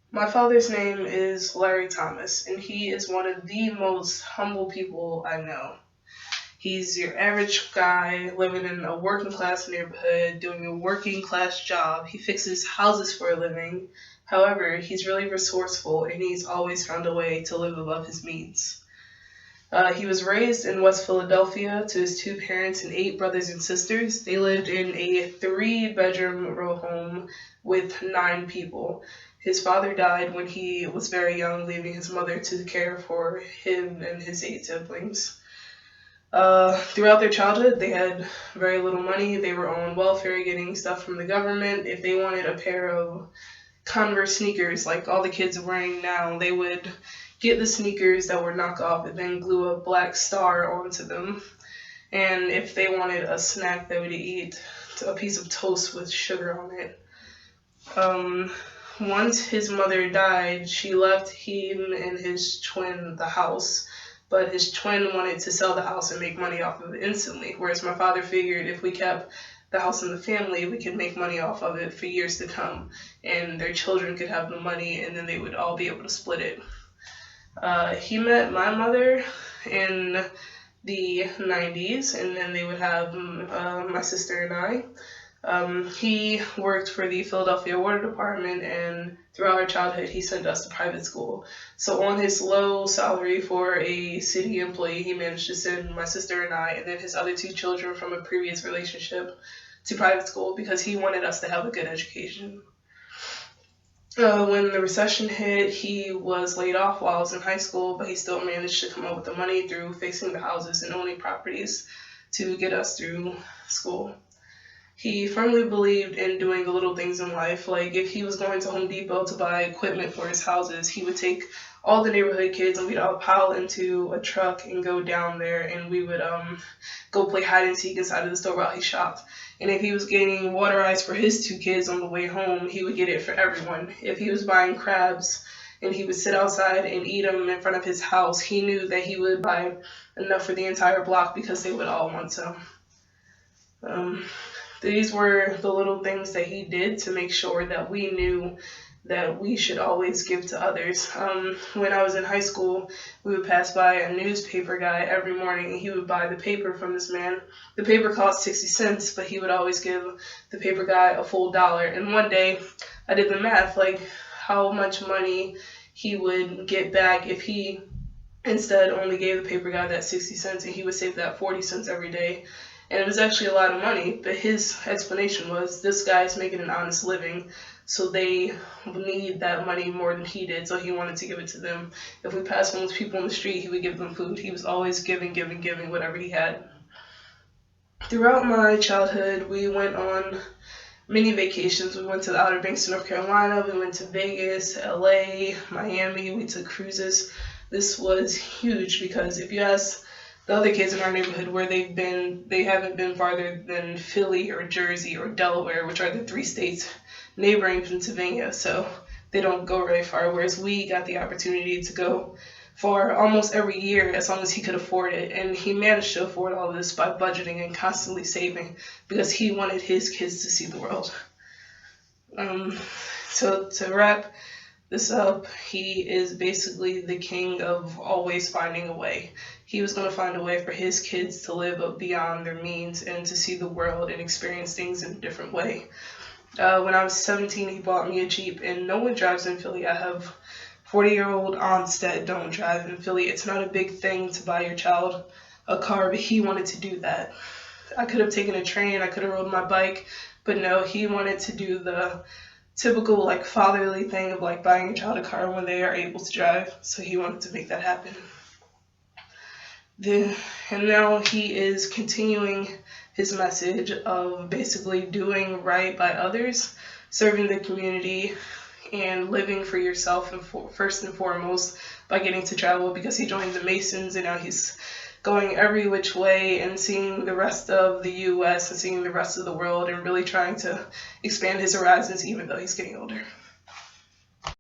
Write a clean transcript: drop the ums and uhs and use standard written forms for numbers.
My father's name is Larry Thomas, and he is one of the most humble people I know. He's your average guy living in a working class neighborhood, doing a working class job. He fixes houses for a living. However, he's really resourceful and he's always found a way to live above his means. He was raised in West Philadelphia to his two parents and eight brothers and sisters. They lived in a three-bedroom row home with nine people. His father died when he was very young, leaving his mother to care for him and his eight siblings. Throughout their childhood, they had very little money. They were on welfare, getting stuff from the government. If they wanted a pair of Converse sneakers like all the kids are wearing now, they would get the sneakers that were knockoff and then glue a black star onto them. And if they wanted a snack, they would eat a piece of toast with sugar on it. Um, Once his mother died, she left him and his twin the house, but his twin wanted to sell the house and make money off of it instantly, whereas my father figured if we kept the house in the family, we could make money off of it for years to come, and their children could have the money, and then they would all be able to split it. He met my mother in the 90s, and then they would have my sister and I. He worked for the Philadelphia Water Department, and throughout our childhood, he sent us to private school. So on his low salary for a city employee, he managed to send my sister and I, and then his other two children from a previous relationship, to private school because he wanted us to have a good education. When the recession hit, he was laid off while I was in high school, but he still managed to come up with the money through fixing the houses and owning properties to get us through school. He firmly believed in doing the little things in life. Like if he was going to Home Depot to buy equipment for his houses, he would take all the neighborhood kids and we'd all pile into a truck and go down there, and we would go play hide and seek inside of the store while he shopped. And if he was getting water ice for his two kids on the way home, he would get it for everyone. If he was buying crabs and he would sit outside and eat them in front of his house, he knew that he would buy enough for the entire block because they would all want some. Um, these were the little things that he did to make sure that we knew that we should always give to others. When I was in high school, we would pass by a newspaper guy every morning, and he would buy the paper from this man. The paper cost 60 cents, but he would always give the paper guy a full dollar. And one day, I did the math, like how much money he would get back if he instead only gave the paper guy that 60 cents, and he would save that 40 cents every day. And it was actually a lot of money, but his explanation was this guy's making an honest living, so they need that money more than he did, so he wanted to give it to them. If we passed homeless people on the street, he would give them food. He was always giving whatever he had. Throughout my childhood, we went on many vacations. We went to the Outer Banks of North Carolina, we went to Vegas, LA, Miami, we took cruises. This was huge because if you ask the other kids in our neighborhood where they've been, they haven't been farther than Philly or Jersey or Delaware, which are the three states neighboring Pennsylvania, so they don't go very far, whereas we got the opportunity to go for almost every year as long as he could afford it, and he managed to afford all this by budgeting and constantly saving because he wanted his kids to see the world. So to wrap this up, he is basically the king of always finding a way. He was going to find a way for his kids to live up beyond their means and to see the world and experience things in a different way. When I was 17, he bought me a Jeep, and no one drives in Philly. I have 40-year-old aunts that don't drive in Philly. It's not a big thing to buy your child a car, but he wanted to do that. I could have taken a train, I could have rode my bike, but no, he wanted to do the typical like fatherly thing of like buying your child a car when they are able to drive, so he wanted to make that happen. And now he is continuing his message of basically doing right by others, serving the community, and living for yourself and first and foremost by getting to travel because he joined the Masons and now he's going every which way and seeing the rest of the U.S. and seeing the rest of the world and really trying to expand his horizons even though he's getting older.